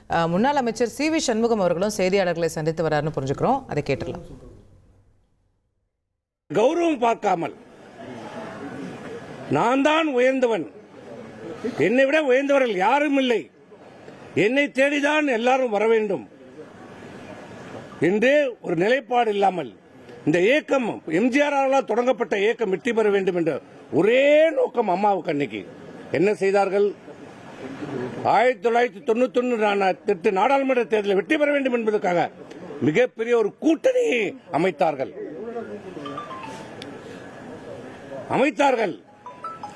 முன்னாள் அமைச்சர் சி.வி. சண்முகம் அவர்களும் செய்தியாளர்களை சந்தித்து வராருன்னு புரிஞ்சுக்கிறோம். அதை கேட்டுடலாம். கௌரவம் பார்க்காமல் நான் தான் உயர்ந்தவன், என்னை விட உயர்ந்தவர்கள் யாரும் இல்லை, என்னை தேடிதான் எல்லாரும் வர வேண்டும் என்று ஒரு நிலைப்பாடு இல்லாமல் இந்த இயக்கம் எம்ஜிஆரால் தொடங்கப்பட்ட இயக்கம் வெற்றி பெற வேண்டும் என்ற ஒரே நோக்கம் அம்மாவுக்கு அன்னைக்கு என்ன செய்தார்கள்? 1991 நாடாளுமன்ற தேர்தலில் வெற்றி பெற வேண்டும் என்பதற்காக மிகப்பெரிய ஒரு கூட்டணியை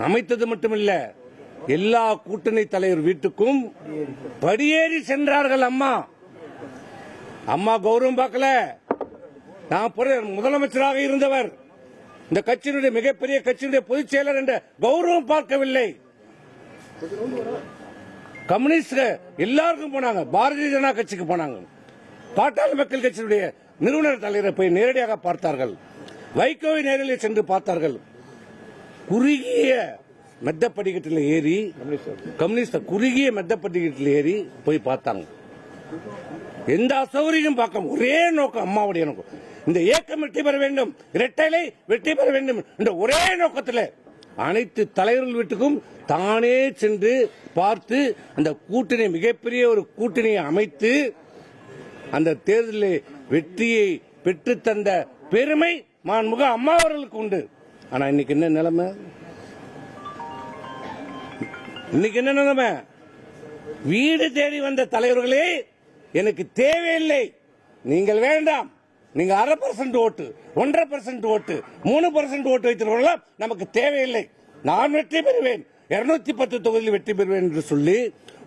அமைத்தது மட்டுமில்ல, எல்லா கூட்டணி தலைவர் வீட்டுக்கும் படியேறி சென்றார்கள். அம்மா கௌரவம் பார்க்கல. நான் முதலமைச்சராக இருந்தவர், இந்த கட்சியினுடைய மிகப்பெரிய கட்சியினுடைய பொதுச் செயலர் என்ற கௌரவம் பார்க்கவில்லை. கம்யூனிஸ்ட் எல்லாருக்கும் போனாங்க, பாரதிய ஜனதா கட்சிக்கு போனாங்க, பாட்டாளி மக்கள் கட்சியினுடைய நிறுவனர் தலைவரை போய் நேரடியாக பார்த்தார்கள், வைகோவை நேரில் சென்று பார்த்தார்கள். குறுகிய மெத்தப்படிக்கட்டில் ஏறி கம்யூனிஸ்ட் குறுகிய மெத்தப்படிக்கட்டில் ஏறி போய் பார்த்தாங்க. எந்த அசௌகரியம் பார்க்க ஒரே நோக்கம் அம்மாவுடைய நோக்கம், இந்த இயக்கம் வெற்றி பெற வேண்டும், இரட்டைலை வெற்றி பெற வேண்டும் என்ற ஒரே நோக்கத்தில் அனைத்து தலைவர்கள் வீட்டுக்கும் தானே சென்று பார்த்து அந்த கூட்டணி மிகப்பெரிய ஒரு கூட்டணியை அமைத்து அந்த தேர்தலில் வெற்றியை பெற்று தந்த பெருமை மாண்புமிகு அம்மா அவர்களுக்கு உண்டு. ஆனா இன்னைக்கு என்ன நிலைமை? வீடு தேடி வந்த தலைவர்களே எனக்கு தேவையில்லை, நீங்கள் வேண்டாம், நீங்க 1/2% ஓட்டு, 1.5% ஓட்டு, 3% ஓட்டு வைத்திருக்கலாம், நமக்கு தேவையில்லை, நான் வெற்றி பெறுவேன், 210 தொகுதியில் வெற்றி பெறுவேன் என்று சொல்லி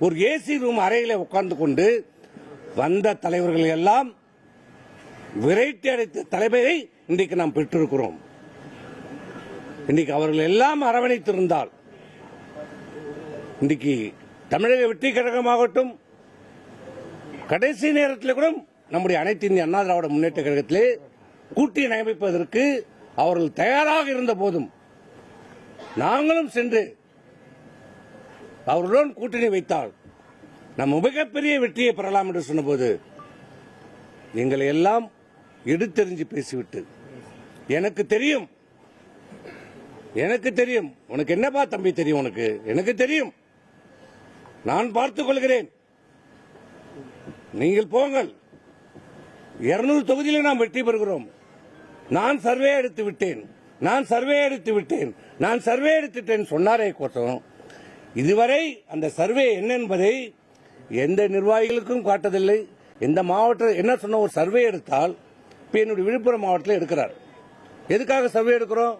ஒரு ஏசி ரூம் அறையில் உட்கார்ந்து கொண்டு வந்த தலைவர்கள் எல்லாம் விரட்டி அடைத்த தலைமையை இன்றைக்கு நாம் பெற்றிருக்கிறோம். இன்றைக்கு அவர்கள் எல்லாம் அரவணைத்திருந்தால் இன்றைக்கு தமிழக வெற்றி கழகமாகட்டும், கடைசி நேரத்தில் கூட நம்முடைய அனைத்து இந்திய அண்ணா திராவிட முன்னேற்ற கழகத்திலே கூட்டணி அமைப்பதற்கு அவர்கள் தயாராக இருந்த போதும் நாங்களும் சென்று அவர்களுடன் கூட்டணி வைத்தால் நம்ம மிகப்பெரிய வெற்றியை பெறலாம் என்று சொன்னபோது எங்களை எல்லாம் எடுத்தெறிஞ்சு பேசிவிட்டு, எனக்கு தெரியும் உனக்கு என்னப்பா தம்பி தெரியும், உனக்கு எனக்கு தெரியும், நான் பார்த்துக் கொள்கிறேன், நீங்கள் போங்கள், 200 தொகுதியில் நாம் வெற்றி பெறுகிறோம், நான் சர்வே எடுத்து விட்டேன் சொன்னாரே கோசம் இதுவரை அந்த சர்வே என்ன என்பதை எந்த நிர்வாகிகளுக்கும் காட்டதில்லை. எந்த மாவட்டம் என்ன சொன்ன ஒரு சர்வே எடுத்தால் இப்ப என்னுடைய விழுப்புரம் மாவட்டத்தில் எடுக்கிறார். எதுக்காக சர்வே எடுக்கிறோம்?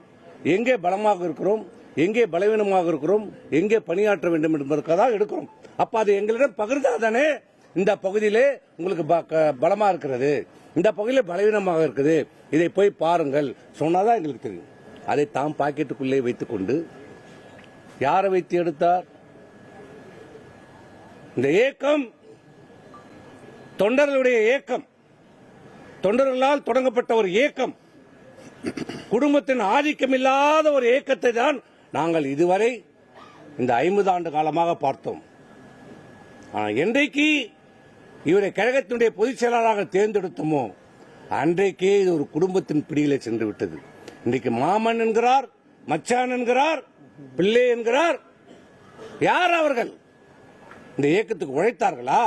எங்கே பலமாக இருக்கிறோம், எங்கே பலவீனமாக இருக்கிறோம், எங்கே பணியாற்ற வேண்டும் என்பதற்காக எடுக்கிறோம். அப்ப அது எங்களிடம் பகிர்ந்தாதானே இந்த பகுதியிலே உங்களுக்கு பலமா இருக்கிறது, இந்த பகுதியில் பலவீனமாக இருக்குது, இதை போய் பாருங்கள் சொன்னாதான் எங்களுக்கு தெரியும். அதை தாம் பாக்கெட்டுக்குள்ளே வைத்துக் கொண்டு யாரை வைத்து எடுத்தார்? இந்த இயக்கம் தொண்டர்களுடைய இயக்கம், தொண்டர்களால் தொடங்கப்பட்ட ஒரு இயக்கம், குடும்பத்தின் ஆதிக்கம் இல்லாத ஒரு இயக்கத்தை தான் நாங்கள் இதுவரை இந்த 50 ஆண்டு காலமாக பார்த்தோம். என்றைக்கு இவரை கழகத்தினுடைய பொதுச் செயலாளராக தேர்ந்தெடுத்தோமோ அன்றைக்கே இது ஒரு குடும்பத்தின் பிடியிலே சென்று விட்டது. இன்றைக்கு மாமன் என்கிறார், மச்சான் என்கிறார், பிள்ளை என்கிறார். யார் அவர்கள்? இந்த இயக்கத்துக்கு உழைத்தார்களா,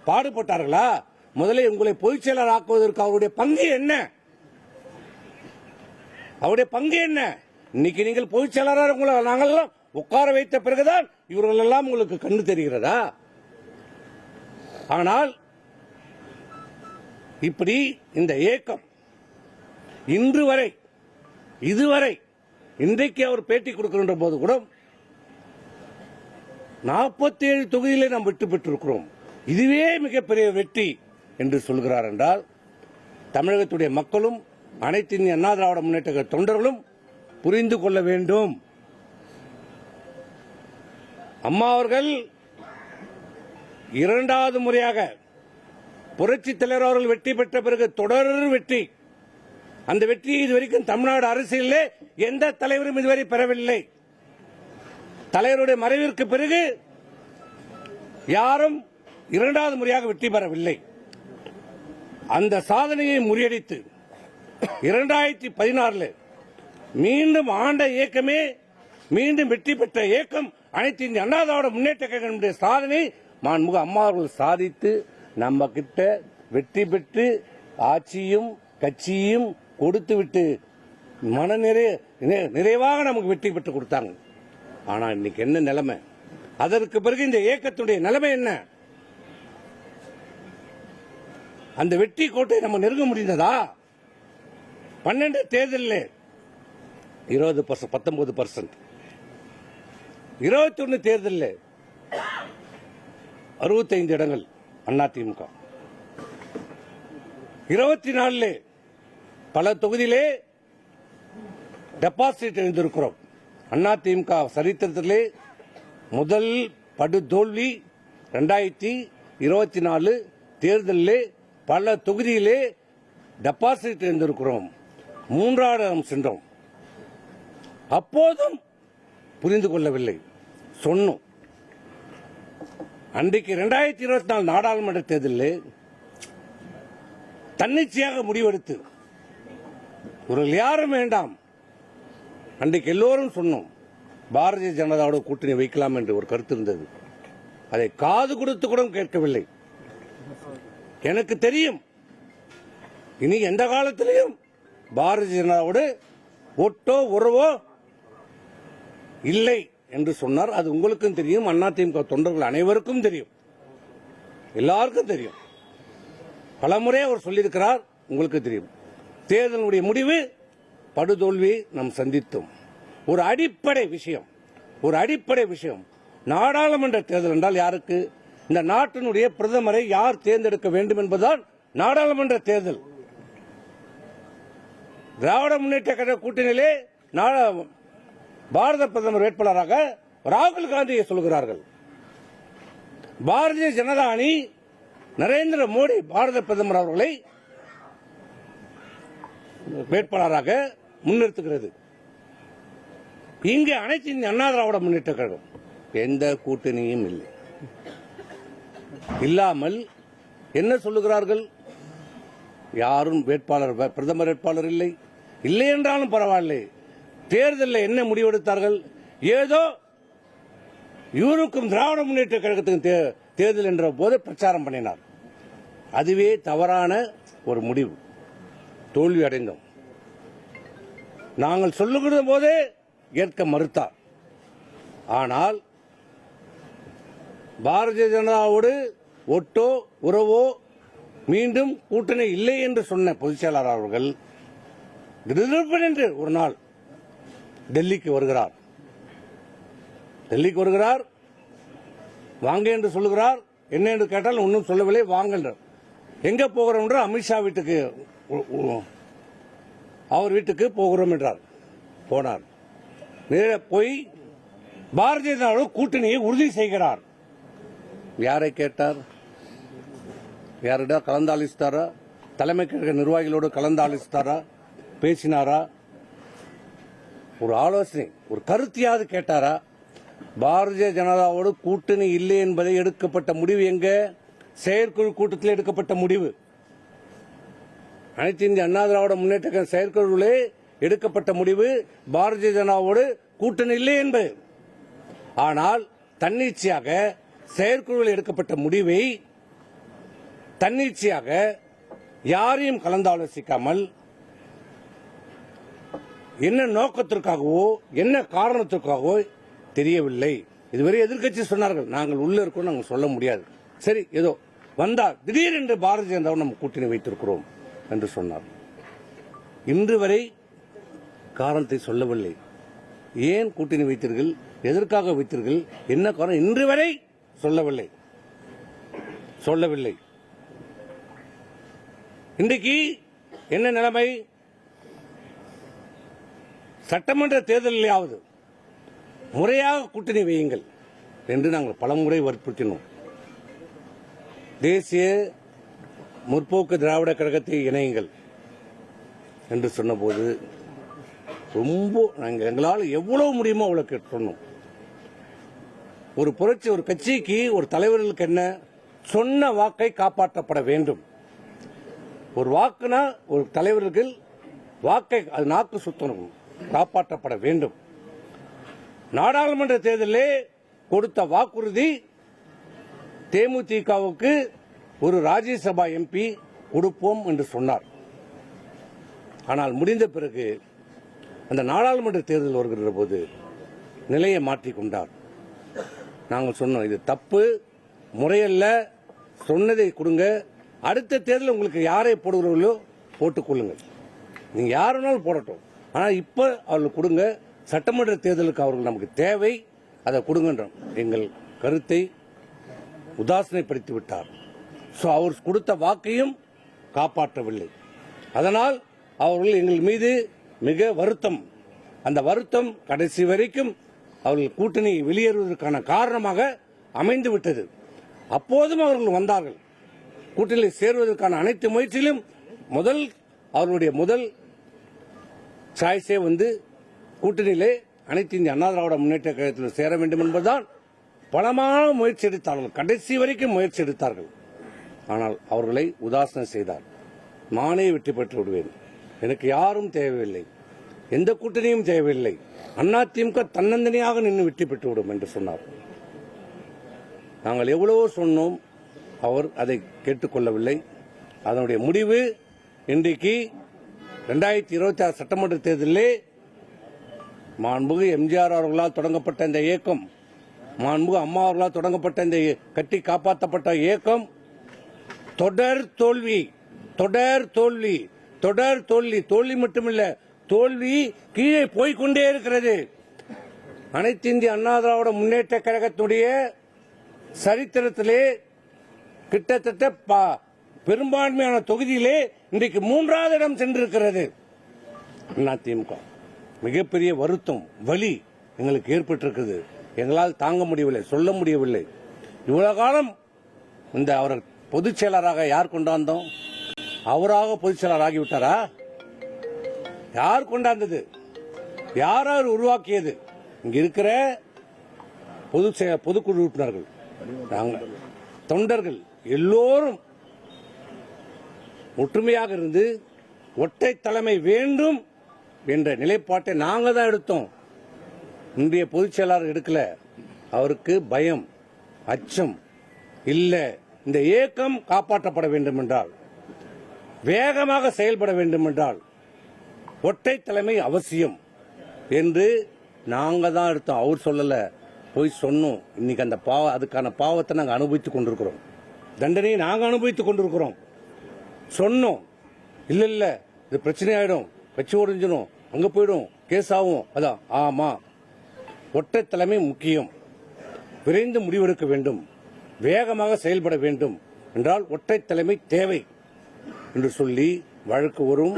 பாடுபட்டார்களா? முதலில் உங்களை பொதுச் செயலாளர் ஆக்குவதற்கு அவருடைய பங்கு என்ன? இன்னைக்கு நீங்கள் பொதுச் செயலாளர் உங்களை நாங்கள் உட்கார வைத்த பிறகுதான் இவர்கள் எல்லாம் உங்களுக்கு கண்டு தெரிகிறதா? ஆனால் இப்படி இந்த இயக்கம் இதுவரை இன்றைக்கு அவர் பேட்டி கொடுக்கின்ற போது கூட 47 தொகுதியிலே நாம் வெற்றி பெற்றிருக்கிறோம், இதுவே மிகப்பெரிய வெற்றி என்று சொல்கிறார் என்றால் தமிழகத்துடைய மக்களும் அனைத்து இந்திய அண்ணா திராவிட முன்னேற்ற தொண்டர்களும் புரிந்து கொள்ள வேண்டும். அம்மா அவர்கள் 2வது முறையாக புரட்சி தலைவர் அவர்கள் வெற்றி பெற்ற பிறகு தொடர் வெற்றி. அந்த வெற்றியை இதுவரைக்கும் தமிழ்நாடு அரசியலிலே எந்த தலைவரும் இதுவரை பெறவில்லை. தலைவருடைய மறைவிற்கு பிறகு யாரும் இரண்டாவது முறையாக வெற்றி பெறவில்லை. அந்த சாதனையை முறியடித்து 2016 மீண்டும் ஆண்ட இயக்கமே மீண்டும் வெற்றி பெற்ற இயக்கம் அனைத்து இந்திய அண்ணா திராவிட முன்னேற்ற கழகத்தினுடைய சாதனை மாண்புமிகு அம்மா அவர்கள் சாதித்து நம்ம கிட்ட வெற்றி பெற்று ஆட்சியும் கட்சியும் கொடுத்து விட்டு மன நிறைவாக நமக்கு வெற்றி பெற்று கொடுத்தாங்க. ஆனா இன்னைக்கு என்ன நிலைமை? அதற்கு பிறகு இந்த இயக்கத்துடைய நிலைமை என்ன? அந்த வெற்றி கோட்டை நம்ம நெருங்க முடிந்ததா? 12 தேர்தலில் 19%, 21 தேர்தலில் 65 இடங்கள் அதிமுக, 24 பல தொகுதியிலே டெபாசிட் எழுந்திருக்கிறோம். அதிமுக சரித்திரத்திலே முதல் படுதோல்வி 2024 தேர்தலிலே பல தொகுதியிலே டெபாசிட் எழுந்திருக்கிறோம். 3வது இடம் சென்றோம். அப்போதும் புரிந்து கொள்ளவில்லை. சொன்னோம். அன்றைக்கு 2024 நாடாளுமன்ற தேர்தலில் தன்னிச்சையாக முடிவெடுத்து ஒரு யாரும் வேண்டாம். அன்றைக்கு எல்லோரும் சொன்னோம் பாரதிய ஜனதாவோட கூட்டணி வைக்கலாம் என்று ஒரு கருத்து இருந்தது. அதை காது கொடுத்து கூட கேட்கவில்லை. எனக்கு தெரியும் இனி எந்த காலத்திலையும் பாரதிய ஜனதாவோடு ஒட்டோ உறவோ இல்லை என்று சொன்னார். அது உங்களுக்கும் தெரியும், அதிமுக தொண்டர்கள் அனைவருக்கும் தெரியும், எல்லாருக்கும் தெரியும். பலமுறை அவர் சொல்லியிருக்கிறார், உங்களுக்கு தெரியும். தேர்தலுடைய முடிவு படுதோல்வி நாம் சந்தித்தோம். ஒரு அடிப்படை விஷயம் நாடாளுமன்ற தேர்தல் என்றால் யாருக்கு? இந்த நாட்டினுடைய பிரதமரை யார் தேர்ந்தெடுக்க வேண்டும் என்பதுதான் நாடாளுமன்ற தேர்தல். திராவிட முன்னேற்ற கழக கூட்டணியிலே பாரத பிரதமர் வேட்பாளராக ராகுல் காந்தியை சொல்கிறார்கள். பாரதிய ஜனதா அணி நரேந்திர மோடி பாரத பிரதமர் அவர்களை வேட்பாளராக முன்னிறுத்துகிறது. இங்கே அனைத்து இந்திய அண்ணா திராவிட முன்னேற்ற கழகம் எந்த கூட்டணியும் இல்லை. இல்லாமல் என்ன சொல்லுகிறார்கள்? யாரும் வேட்பாளர் பிரதமர் வேட்பாளர் இல்லை என்றாலும் பரவாயில்லை. தேர்தலில் என்ன முடிவெடுத்தார்கள்? ஏதோ இவருக்கும் திராவிட முன்னேற்ற கழகத்துக்கும் தேர்தல் என்ற போது பிரச்சாரம் பண்ணினார். அதுவே தவறான ஒரு முடிவு. தோல்வி அடைந்தோம். நாங்கள் சொல்லுகிற போதே ஏற்க மறுத்தார். ஆனால் பாரதிய ஜனதாவோடு ஒட்டோ உறவோ மீண்டும் கூட்டணி இல்லை என்று சொன்ன பொதுச் செயலாளர் அவர்கள் திடீரென்று ஒரு நாள் டெல்லிக்கு வருகிறார். வாங்க என்று சொல்லுகிறார். என்ன என்று கேட்டால் ஒன்றும் சொல்லவில்லை. வாங்க எங்க போகிறோம் என்று அமித்ஷா வீட்டுக்கு அவர் வீட்டுக்கு போகிறோம் என்றார். போனார். நேர போய் பாரதிய ஜனதா கூட்டணியை உறுதி செய்கிறார். யாரை கேட்டார்? யாரிடம் கலந்தாலோசித்தாரா? தலைமை கழக நிர்வாகிகளோடு கலந்தாலோசித்தாரா? பேசினாரா? ஒரு ஆலோசனை, ஒரு கருத்தையாவது கேட்டாரா? பாரதிய ஜனதாவோடு கூட்டணி இல்லை என்பதை எடுக்கப்பட்ட முடிவு எங்க? செயற்குழு கூட்டத்தில் எடுக்கப்பட்ட முடிவு. அனைத்து இந்திய அண்ணா திராவிட முன்னேற்ற செயற்குழுவிலே எடுக்கப்பட்ட முடிவு பாரதிய ஜனதாவோடு கூட்டணி இல்லை என்பது. ஆனால் தன்னிச்சையாக செயற்குழுவில் எடுக்கப்பட்ட முடிவை தன்னிச்சையாக யாரையும் கலந்தாலோசிக்காமல் என்ன நோக்கத்திற்காகவோ என்ன காரணத்திற்காகவோ தெரியவில்லை. இதுவரை எதிர்க்கட்சி சொன்னார்கள், நாங்கள் உள்ள இருக்கோம், நாங்கள் சொல்ல முடியாது. சரி, ஏதோ வந்தால் திடீரென்று பாரதிய ஜனதாவை நம்ம கூட்டணி வைத்திருக்கிறோம் என்று சொன்னார். இன்று வரை காரணத்தை சொல்லவில்லை. ஏன் கூட்டணி வைத்தீர்கள், எதற்காக வைத்தீர்கள், என்ன காரணம் இன்று வரை சொல்லவில்லை. இன்றைக்கு என்ன நிலைமை? சட்டமன்ற தேர்தலிலாவது முறையாக கூட்டணி வையுங்கள் என்று நாங்கள் பலமுறை வற்புறுத்தினோம். தேசிய முற்போக்கு திராவிட கழகத்தை இணையுங்கள் என்று சொன்னபோது ரொம்ப எங்களால் எவ்வளவு முடியுமோ அவ்வளவு சொன்னோம். ஒரு புரட்சி, ஒரு கட்சிக்கு, ஒரு தலைவர்களுக்கு என்ன சொன்ன வாக்கை காப்பாற்றப்பட வேண்டும். ஒரு வாக்குனா ஒரு தலைவர்கள் வாக்கை அது நாக்கு சுத்தணும் காப்பாற்றப்பட வேண்டும். நாடாளுமன்ற தேர்தலிலே கொடுத்த வாக்குறுதி தேமுதிகவுக்கு ஒரு ராஜ்யசபா எம்பி கொடுப்போம் என்று சொன்னார். ஆனால் முடிந்த பிறகு அந்த நாடாளுமன்ற தேர்தல் வருகிற போது நிலையை மாற்றிக்கொண்டார். நாங்கள் சொன்னோம், இது தப்பு, முறையல்ல, சொன்னதை கொடுங்க, அடுத்த தேர்தல் உங்களுக்கு யாரை போடுகிறீர்களோ போட்டுக்கொள்ளுங்கள், நீங்க யார் வேணாலும் போடட்டும், ஆனால் இப்ப அவர்களுக்கு கொடுங்க, சட்டமன்ற தேர்தலுக்கு அவர்கள் நமக்கு தேவை, அதை கொடுங்கன்றோம். எங்கள் கருத்தை உதாசனைப்படுத்தி விட்டார். அவர் கொடுத்த வாக்கையும் காப்பாற்றவில்லை. அதனால் அவர்கள் எங்கள் மீது மிக வருத்தம். அந்த வருத்தம் கடைசி வரைக்கும் அவர்கள் கூட்டணி வெளியேறுவதற்கான காரணமாக அமைந்து விட்டது. அப்போதும் அவர்கள் வந்தார்கள். கூட்டணியில் சேருவதற்கான அனைத்து முயற்சியிலும் அவர்களுடைய முதல் சாய்ஸே கூட்டணியிலே அனைத்து இந்திய அண்ணா திராவிட முன்னேற்ற கழகத்தில் சேர வேண்டும் என்பதுதான். பலமான முயற்சி எடுத்தார்கள், கடைசி வரைக்கும் முயற்சி எடுத்தார்கள். ஆனால் அவர்களை உதாசனம் செய்தார். நானே வெற்றி பெற்று விடுவேன், எனக்கு யாரும் தேவையில்லை, எந்த கூட்டணியும் தேவையில்லை, அதிமுக தன்னந்தனியாக நின்று வெற்றி பெற்றுவிடும் என்று சொன்னார். நாங்கள் எவ்வளவோ சொன்னோம், அவர் அதை கேட்டுக்கொள்ளவில்லை. அதனுடைய முடிவு இன்றைக்கு 2026 சட்டமன்ற தேர்தலிலே மாண்புமிகு எம்ஜிஆர் அவர்களால் தொடங்கப்பட்ட இந்த இயக்கம், மாண்புமிகு அம்மா அவர்களால் தொடங்கப்பட்ட இந்த கட்டி காப்பாற்றப்பட்ட இயக்கம் தொடர் தோல்வி, தொடர் தோல்வி, தொடர் தோல்வி, தோல்வி மட்டுமில்ல, தோல்வி கீழே போய்கொண்டே இருக்கிறது. அனைத்து இந்திய அண்ணா திராவிட முன்னேற்ற கழகத்துடைய சரித்திரத்திலே கிட்டத்தட்ட பெரும்பான்மையான தொகுதியிலே இன்றைக்கு 3வது இடம் சென்றிருக்கிறது அதிமுக. மிகப்பெரிய வருத்தம், வலி எங்களுக்கு ஏற்பட்டிருக்கிறது. எங்களால் தாங்க முடியவில்லை, சொல்ல முடியவில்லை. இவ்வளவு காலம் இந்த அவர் பொதுச் செயலராக யார் கொண்டாந்தோம்? அவராக பொதுச் செயலர் ஆகிவிட்டாரா? யார் கொண்டாந்தது? யார் உருவாக்கியது? இங்க இருக்கிற பொதுக்குழு உறுப்பினர்கள், தொண்டர்கள் எல்லோரும் ஒற்றுமையாக இருந்து ஒற்றை தலைமை வேண்டும் என்ற நிலைப்பாட்டை நாங்கள் தான் எடுத்தோம். இன்றைய பொதுச் செயலாளர் எடுக்கல. அவருக்கு பயம், அச்சம் இல்ல. இந்த இயக்கம் காப்பாற்றப்பட வேண்டும் என்றால், வேகமாக செயல்பட வேண்டும் என்றால் ஒற்றை தலைமை அவசியம் என்று நாங்க தான் எடுத்தோம். அவர் சொல்லல, போய் சொன்னோம். இன்னைக்கு அந்த அதுக்கான பாவத்தை நாங்கள் அனுபவித்துக் கொண்டிருக்கிறோம், தண்டனையை நாங்கள் அனுபவித்துக் கொண்டிருக்கிறோம். சொன்னோம், இல்ல இல்ல இது பிரச்சனை ஆயிடும், கட்சி உடைஞ்சிடும், அங்க போயிடும், கேஸ் ஆகும். அதான் ஆமா, ஒற்றை தலைமை முக்கியம், விரைந்து முடிவெடுக்க வேண்டும், வேகமாக செயல்பட வேண்டும் என்றால் ஒற்றை தலைமை தேவை என்று சொல்லி வழக்கு வரும்,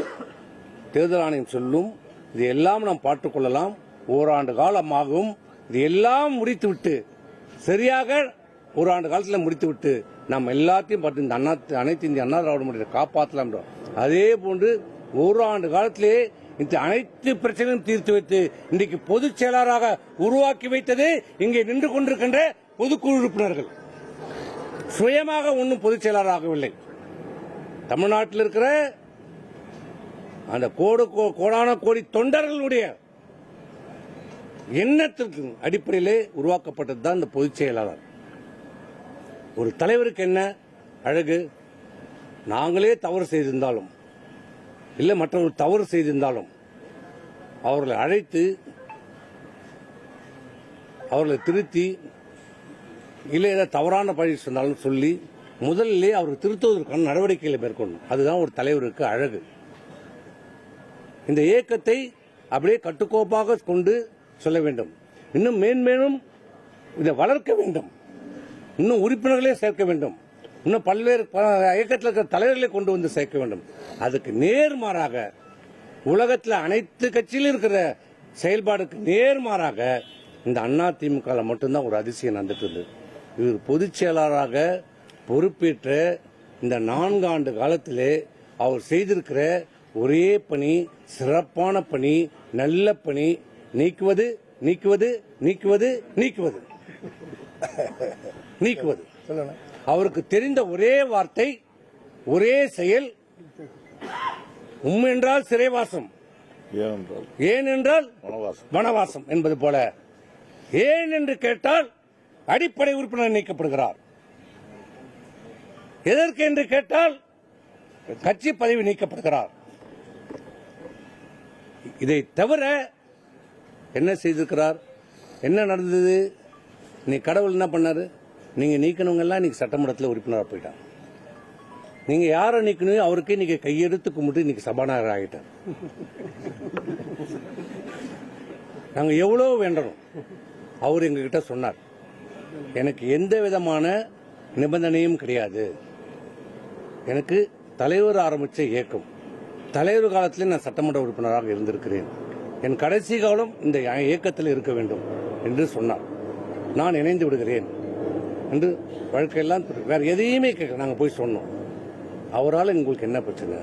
தேர்தல் ஆணையம் சொல்லும். இது எல்லாம் நாம் பார்த்துக் கொள்ளலாம். ஓராண்டு காலமாகும். இது எல்லாம் முடித்துவிட்டு, சரியாக ஓராண்டு காலத்தில் முடித்துவிட்டு நாம் எல்லாத்தையும் பார்த்து இந்த அனைத்து இந்திய அண்ணா திராவிட முன்னேற்றத்தை காப்பாற்றலாம். அதே போன்று ஓராண்டு காலத்திலே இந்த அனைத்து பிரச்சனையும் தீர்த்து வைத்து இன்றைக்கு பொதுச் செயலாளராக உருவாக்கி வைத்தது இங்கே நின்று கொண்டிருக்கின்ற பொதுக்குழு உறுப்பினர்கள். சுயமாக ஒன்றும் பொதுச் செயலாளராகவில்லை. தமிழ்நாட்டில் இருக்கிற அந்த கோடான கோடி தொண்டர்களுடைய எண்ணத்திற்கு அடிப்படையிலே உருவாக்கப்பட்டதுதான் இந்த பொதுச் செயலாளர். ஒரு தலைவருக்கு என்ன அழகு? நாங்களே தவறு செய்திருந்தாலும், இல்ல மற்றவர்கள் தவறு செய்திருந்தாலும் அவர்களை அழைத்து அவர்களை திருத்தி, இல்லை ஏதாவது தவறான பழி சொன்னாலும் சொல்லி முதலிலே அவர்கள் திருத்துவதற்கான நடவடிக்கைகளை மேற்கொள்ளும். அதுதான் ஒரு தலைவருக்கு அழகு. இந்த இயக்கத்தை அப்படியே கட்டுக்கோப்பாக கொண்டு சொல்ல வேண்டும். இன்னும் மேன்மேலும் இதை வளர்க்க வேண்டும். இன்னும் உறுப்பினர்களே சேர்க்க வேண்டும். இன்னும் பல்வேறு இயக்கத்தில் இருக்கிற தலைவர்களை கொண்டு வந்து சேர்க்க வேண்டும். அதுக்கு நேர்மாறாக உலகத்தில் அனைத்து கட்சியிலும் இருக்கிற செயல்பாடுக்கு நேர்மாறாக இந்த அதிமுக மட்டும்தான் ஒரு அதிசயம் நடந்துட்டு இருந்தது. இவர் பொதுச் செயலாளராக பொறுப்பேற்ற இந்த 4 ஆண்டு காலத்திலே அவர் செய்திருக்கிற ஒரே பணி, சிறப்பான பணி, நல்ல பணி, நீக்குவது நீக்குவது நீக்குவது நீக்குவது நீக்குவது. அவருக்கு தெரிந்த ஒரே வார்த்தை, ஒரே செயல், என்றால் சிறைவாசம், ஏன் என்றால் வனவாசம் என்பது போல, ஏன் என்று கேட்டால் அடிப்படை உறுப்பினர் நீக்கப்படுகிறார், எதற்கு என்று கேட்டால் கட்சி பதவி நீக்கப்படுகிறார். இதை தவிர என்ன செய்திருக்கிறார்? என்ன நடந்தது? நீ கடவுள் என்ன பண்ணாரு? நீங்க நீக்கணவங்க எல்லாம் இன்னைக்கு சட்டமன்றத்தில் உறுப்பினராக போயிட்டாங்க. நீங்க யாரை நீக்கணும் அவருக்கு இன்னைக்கு கையெடுத்து கும்பிட்டு இன்னைக்கு சபாநாயகர் ஆகிட்டார். நாங்க எவ்வளவு வேண்டணும். அவர் எங்ககிட்ட சொன்னார், எனக்கு எந்த விதமான நிபந்தனையும் கிடையாது, எனக்கு தலைவர் ஆரம்பிச்ச இயக்கம், தலைவர் காலத்தில் நான் சட்டமன்ற உறுப்பினராக இருந்திருக்கிறேன், என் கடைசி காலம் இந்த இயக்கத்தில் இருக்க வேண்டும் என்று சொன்னார். நான் இணைந்து விடுகிறேன் என்று வழக்கெல்லாம் வேற எதையுமே கேட்க நாங்கள் போய் சொன்னோம். அவரால் உங்களுக்கு என்ன பிரச்சனை?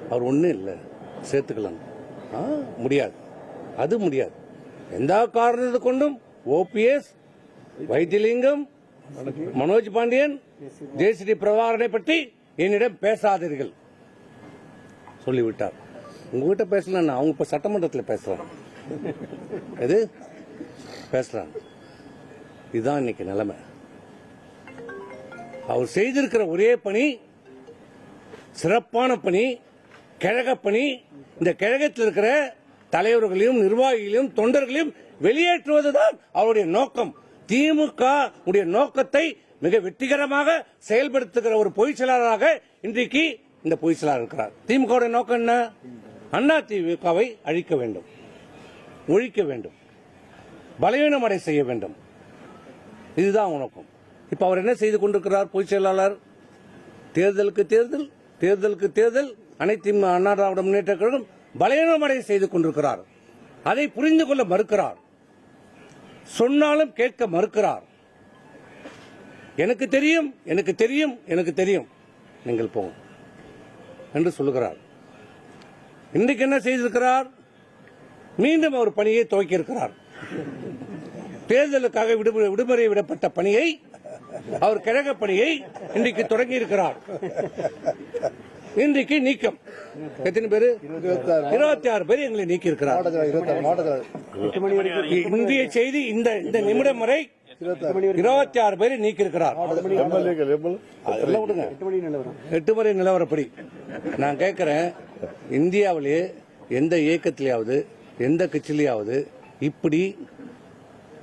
அவர் ஒன்றும் இல்லை, சேர்த்துக்கலாம். முடியாது, அது முடியாது. எந்த காரணத்தை கொண்டும் ஓபிஎஸ், வைத்திலிங்கம், மனோஜ் பாண்டியன், ஜெயஸ்ரீ பிரபாகரனை பற்றி என்னிடம் பேசாதீர்கள் சொல்லிவிட்டார். உங்ககிட்ட பேசலாம், அவங்க இப்ப சட்டமன்றத்தில் பேசலாம், எது பேசலாம். இதுதான் இன்னைக்கு நிலைமை. அவர் செய்திருக்கிற ஒரே பணி சிறப்பான பணி, கழக பணி. இந்த கழகத்தில் இருக்கிற தலைவர்களையும் நிர்வாகிகளையும் தொண்டர்களையும் வெளியேற்றுவதுதான் அவருடைய நோக்கம். திமுக உடைய நோக்கத்தை மிக வெற்றிகரமாக செயல்படுத்துகிற ஒரு பொதுச் செயலாளராக இன்றைக்கு இந்த பொதுச் செயலாளர் இருக்கிறார். திமுக நோக்கம் என்ன? அண்ணா திமுகவை அழிக்க வேண்டும், ஒழிக்க வேண்டும், பலவீனமடை செய்ய வேண்டும். இதுதான் நோக்கம். இப்ப அவர் என்ன செய்து கொண்டிருக்கிறார்? பொதுச் செயலாளர் தேர்தலுக்கு தேர்தல், தேர்தலுக்கு தேர்தல், அனைத்து அண்ணா திராவிட முன்னேற்ற கழகம் பலவீனமடை செய்து கொண்டிருக்கிறார். அதை புரிந்து கொள்ள மறுக்கிறார். சொன்னாலும் கேட்க மறுக்கிறார். எனக்கு தெரியும், எனக்கு தெரியும், எனக்கு தெரியும், நீங்கள் போங்க என்று சொல்லுகிறார். இன்றைக்கு என்ன செய்திருக்கிறார்? மீண்டும் அவர் பணியை துவக்கி இருக்கிறார். தேர்தலுக்காக விடுமுறை விடப்பட்ட பணியை, அவர் கழக பணியை இன்றைக்கு தொடங்கி இருக்கிறார். இன்றைக்கு நீக்கம் எத்தனை பேர்? 26 பேர் எங்களை நீக்கி இருக்கிறார். இந்திய செய்தி இந்த நிமிடம் வரை 26 பேரை நீக்கி இருக்கிறார். 8 முறை நிலவரப்படி நான் கேட்கிறேன், இந்தியாவிலே எந்த இயக்கத்திலேயாவது எந்த கட்சியிலேயாவது இப்படி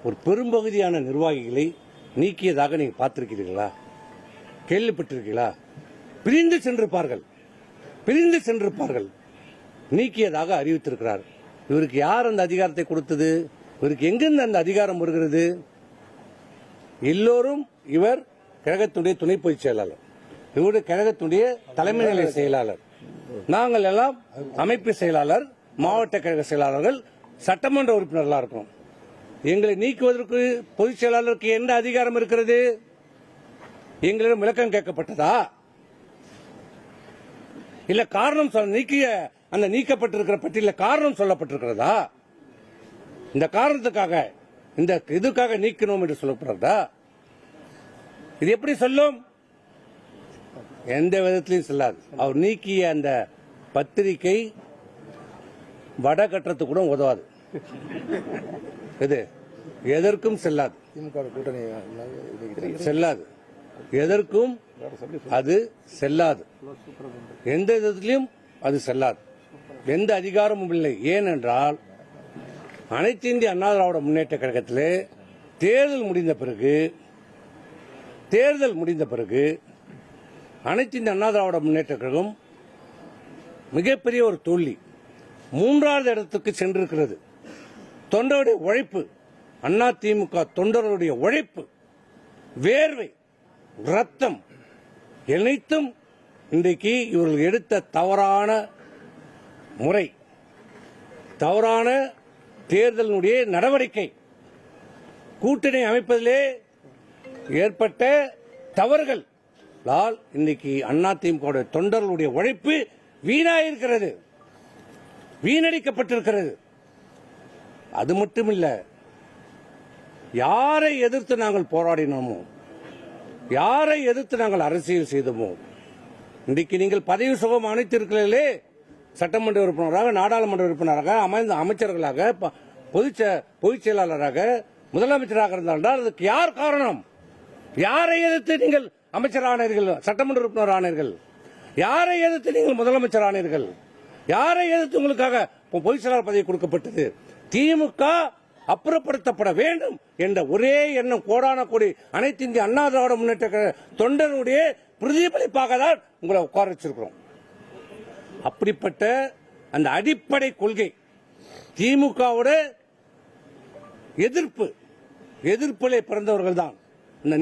ஒரு பெரும்பகுதியான நிர்வாகிகளை நீக்கியதாக நீங்க பார்த்திருக்கிறீர்களா? கேள்விப்பட்டிருக்கீங்களா? பிரிந்து சென்றிருப்பார்கள், பிரிந்து சென்றிருப்பார்கள். நீக்கியதாக அறிவித்திருக்கிறார். இவருக்கு யார் அந்த அதிகாரத்தை கொடுத்தது? இவருக்கு எங்கிருந்து அந்த அதிகாரம் வருகிறது? எல்லோரும் இவர் கழகத்துடைய துணை பொதுச் செயலாளர், இவருடைய கழகத்துடைய தலைமை நிலை செயலாளர், நாங்கள் எல்லாம் அமைப்பு செயலாளர், மாவட்ட கழக செயலாளர்கள், சட்டமன்ற உறுப்பினர்களாக இருக்கோம். எங்களை நீக்குவதற்கு பொதுச் செயலாளருக்கு என்ன அதிகாரம் இருக்கிறது? எங்களிடம் விளக்கம் கேட்கப்பட்டதா? இல்ல காரணம் நீக்கிய அந்த நீக்கப்பட்டிருக்கிற பட்டியலில் காரணம் சொல்லப்பட்டிருக்கிறதா? இந்த காரணத்துக்காக இந்த இதுக்காக நீக்கணும் என்று சொல்லப்படுறதா? இது எப்படி சொல்லும்? எந்த விதத்திலையும் செல்லாது. அவர் நீக்கிய அந்த பத்திரிகை வட கட்டுறதுக்கு கூட உதவாது. இது எதற்கும் செல்லாது, செல்லாது, எதற்கும் அது செல்லாது, எந்த விதத்திலும் அது செல்லாது, எந்த அதிகாரமும் இல்லை. ஏனென்றால் அனைத்து இந்திய அண்ணா திராவிட முன்னேற்ற கழகத்திலே தேர்தல் முடிந்த பிறகு அனைத்து இந்திய அண்ணா திராவிட முன்னேற்ற கழகம் மிகப்பெரிய ஒரு தோல்வி, 3வது இடத்துக்கு சென்றிருக்கிறது. தொண்டருடைய உழைப்பு, அண்ணா திமுக தொண்டர்களுடைய உழைப்பு, வேர்வை, ரத்தம் அனைத்தும் இன்றைக்கு இவர்கள் எடுத்த தவறான முறை, தவறான தேர்தலுடைய நடவடிக்கை, கூட்டணி அமைப்பதிலே ஏற்பட்ட தவறுகள் இன்னைக்கு அதிமுக தொண்டர்களுடைய உழைப்பு வீணாயிருக்கிறது, வீணடிக்கப்பட்டிருக்கிறது. அது மட்டுமில்ல, யாரை எதிர்த்து நாங்கள் போராடினோமோ யாரை எதிர்த்து நாங்கள் அரசியல் செய்தோமோ, இன்றைக்கு நீங்கள் பதவி சுகம் அனைத்திருக்கிறீர்களே, சட்டமன்ற உறுப்பினராக, நாடாளுமன்ற உறுப்பினராக, அமைச்சர்களாக, பொதுச் செயலாளராக, முதலமைச்சராக இருந்தால் அதுக்கு யார் காரணம்? யாரை எதிர்த்து நீங்கள் அமைச்சர் ஆனீர்கள், சட்டமன்ற உறுப்பினர் ஆனீர்கள்? யாரை எதிர்த்து நீங்கள் முதலமைச்சர் ஆனீர்கள்? யாரை எதிர்த்து உங்களுக்காக பொதுச் செயலாளர் பதவி கொடுக்கப்பட்டது? திமுக அப்புறப்படுத்தப்பட வேண்டும் என்ற ஒரே எண்ணம் கோடான கோடி அனைத்து இந்திய அண்ணா திராவிட முன்னேற்ற தொண்டனுடைய பிரதிபலிப்பாக தான் உங்களை உட்கார வச்சிருக்கிறோம். அப்படிப்பட்ட அந்த அடிப்படை கொள்கை திமுகவோட எதிர்ப்பிலே பிறந்தவர்கள் தான். இந்த